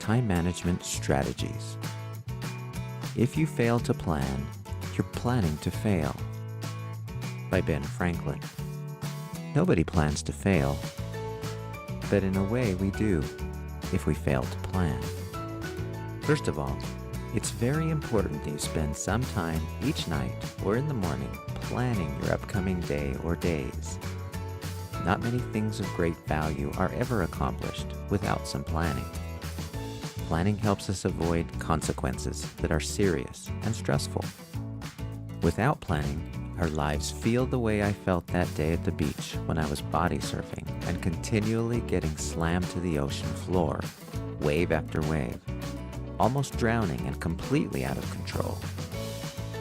time management strategies. If you fail to plan, you're planning to fail. By Ben Franklin. Nobody plans to fail, but in a way we do if we fail to plan. First of all, it's very important that you spend some time each night or in the morning planning your upcoming day or days. Not many things of great value are ever accomplished without some planning. Planning helps us avoid consequences that are serious and stressful. Without planning, our lives feel the way I felt that day at the beach when I was body surfing and continually getting slammed to the ocean floor, wave after wave, almost drowning and completely out of control.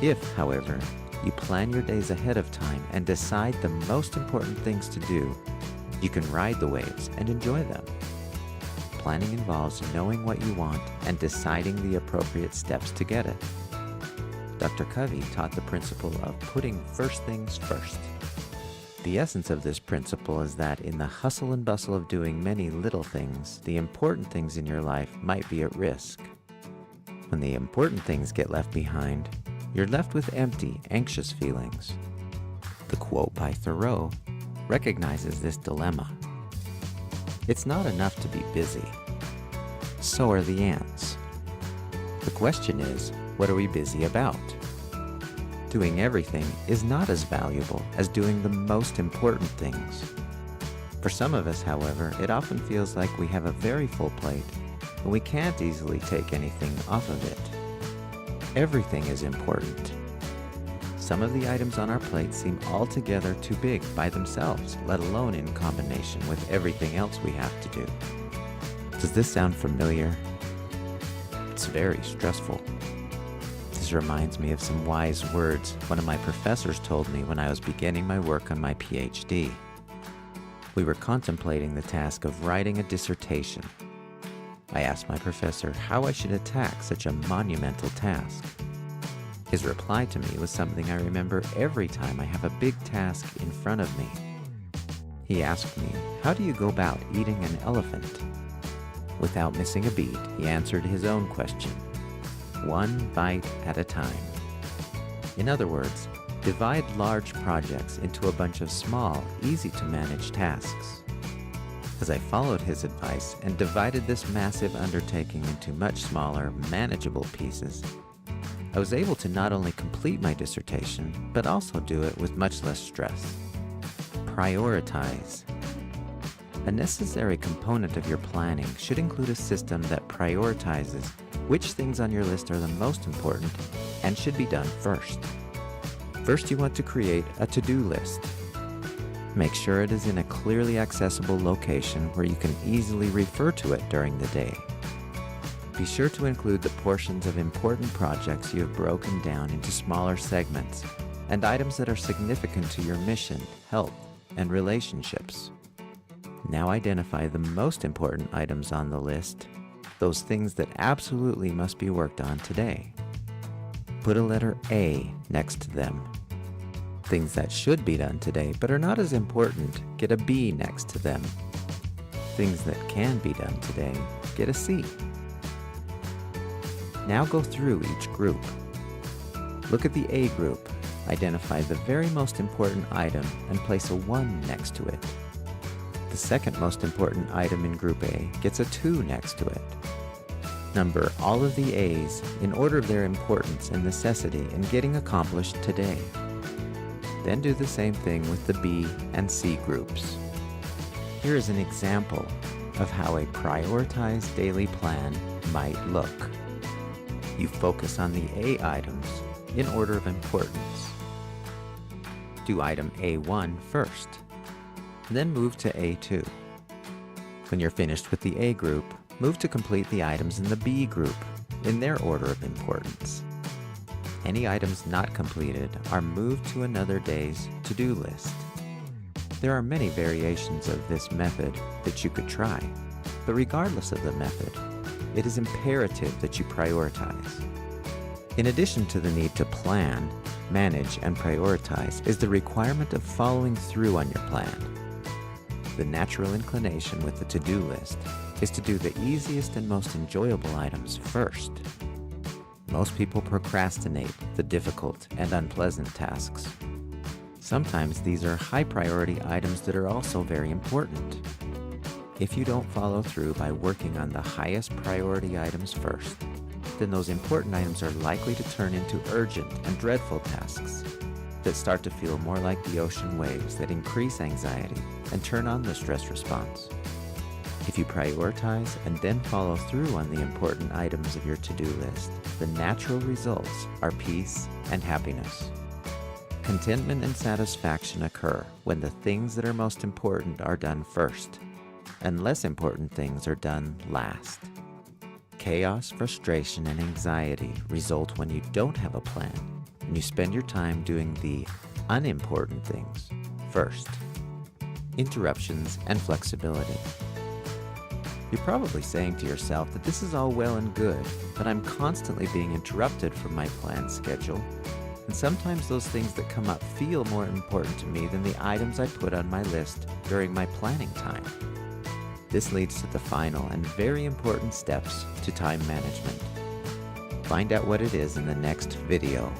If, however, you plan your days ahead of time and decide the most important things to do, you can ride the waves and enjoy them. Planning involves knowing what you want and deciding the appropriate steps to get it. Dr. Covey taught the principle of putting first things first. The essence of this principle is that in the hustle and bustle of doing many little things, the important things in your life might be at risk. When the important things get left behind, you're left with empty, anxious feelings. The quote by Thoreau recognizes this dilemma. It's not enough to be busy. So are the ants. The question is, what are we busy about? Doing everything is not as valuable as doing the most important things. For some of us, however, it often feels like we have a very full plate and we can't easily take anything off of it. Everything is important. Some of the items on our plate seem altogether too big by themselves, let alone in combination with everything else we have to do. Does this sound familiar? It's very stressful. This reminds me of some wise words one of my professors told me when I was beginning my work on my PhD. We were contemplating the task of writing a dissertation. I asked my professor how I should attack such a monumental task. His reply to me was something I remember every time I have a big task in front of me. He asked me, "How do you go about eating an elephant?" Without missing a beat, he answered his own question. One bite at a time. In other words, divide large projects into a bunch of small, easy-to-manage tasks. As I followed his advice and divided this massive undertaking into much smaller, manageable pieces, I was able to not only complete my dissertation, but also do it with much less stress. Prioritize. A necessary component of your planning should include a system that prioritizes which things on your list are the most important and should be done first. First, you want to create a to-do list. Make sure it is in a clearly accessible location where you can easily refer to it during the day. Be sure to include the portions of important projects you have broken down into smaller segments and items that are significant to your mission, health, and relationships. Now identify the most important items on the list, those things that absolutely must be worked on today. Put a letter A next to them. Things that should be done today but are not as important, get a B next to them. Things that can be done today, get a C. Now go through each group. Look at the A group, identify the very most important item and place a 1 next to it. The second most important item in Group A gets a 2 next to it. Number all of the A's in order of their importance and necessity in getting accomplished today. Then do the same thing with the B and C groups. Here is an example of how a prioritized daily plan might look. You focus on the A items in order of importance. Do item A1 first, then move to A2. When you're finished with the A group, move to complete the items in the B group in their order of importance. Any items not completed are moved to another day's to-do list. There are many variations of this method that you could try, but regardless of the method, it is imperative that you prioritize. In addition to the need to plan, manage, and prioritize is the requirement of following through on your plan. The natural inclination with the to-do list is to do the easiest and most enjoyable items first. Most people procrastinate the difficult and unpleasant tasks. Sometimes these are high-priority items that are also very important. If you don't follow through by working on the highest priority items first, then those important items are likely to turn into urgent and dreadful tasks that start to feel more like the ocean waves that increase anxiety and turn on the stress response. If you prioritize and then follow through on the important items of your to-do list, the natural results are peace and happiness. Contentment and satisfaction occur when the things that are most important are done first, and less important things are done last. Chaos, frustration, and anxiety result when you don't have a plan and you spend your time doing the unimportant things first. Interruptions and flexibility. You're probably saying to yourself that this is all well and good, but I'm constantly being interrupted from my planned schedule, and sometimes those things that come up feel more important to me than the items I put on my list during my planning time. This leads to the final and very important steps to time management. Find out what it is in the next video.